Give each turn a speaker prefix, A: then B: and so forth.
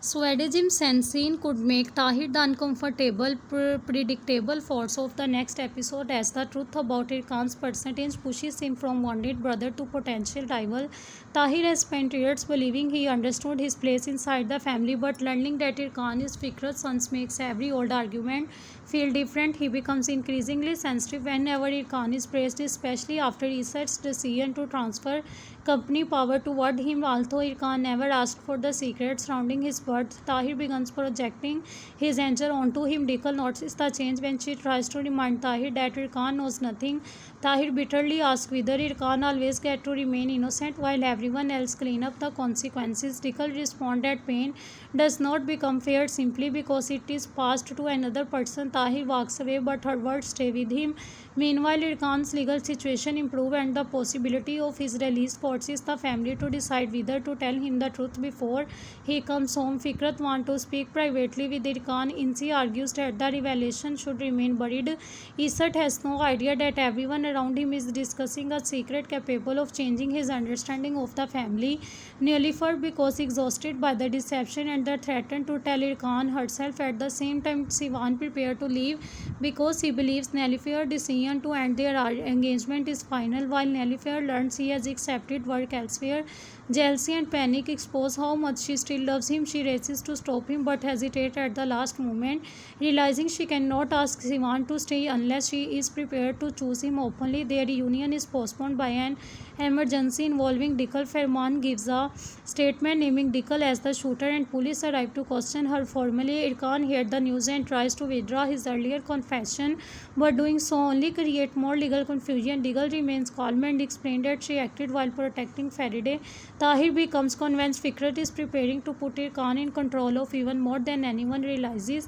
A: Swadism Sensine could make Tahir the uncomfortable, predictable force of the next episode as the truth about Irkan's percentage pushes him from wanted brother to potential rival. Tahir has spent years believing he understood his place inside the family, but learning that Irkan is Fikrat's son makes every old argument feel different. He becomes increasingly sensitive whenever Irkan is praised, especially after Isat's decision to transfer company power toward him. Although Irkan never asked for the secrets surrounding his birth, Tahir begins projecting his anger onto him. Dikal notices the change when she tries to remind Tahir that Irkan knows nothing. Tahir bitterly asks whether Irkan always gets to remain innocent while everyone else clean up the consequences. Dikal responds that pain does not become fair simply because it is passed to another person. Tahir walks away, but her words stay with him. Meanwhile, Irkan's legal situation improves and the possibility of his release forces the family to decide whether to tell him the truth before he comes home. Fikrat wants to speak privately with Irkan. Insi argues that the revelation should remain buried. Isat has no idea that everyone around him is discussing a secret capable of changing his understanding of the family. Nilüfer, because exhausted by the deception and the threatened to tell Irkan herself. At the same time, Sivan prepared to leave because he believes Nilüfer's decision to end their engagement is final. While Nilüfer learns he has accepted work elsewhere, jealousy and panic expose how much she still loves him. She races to stop him but hesitates at the last moment, realizing she cannot ask Sivan to stay unless she is prepared to choose him openly. Their reunion is postponed by an emergency involving Dikal. Ferman gives a statement naming Dikal as the shooter and police arrive to question her formally. Irkan hears the news and tries to withdraw his earlier confession, but doing so only creates more legal confusion. Dikal remains calm and explains that she acted while protecting Faraday. Tahir becomes convinced Fikrat is preparing to put Irkan in control of even more than anyone realizes.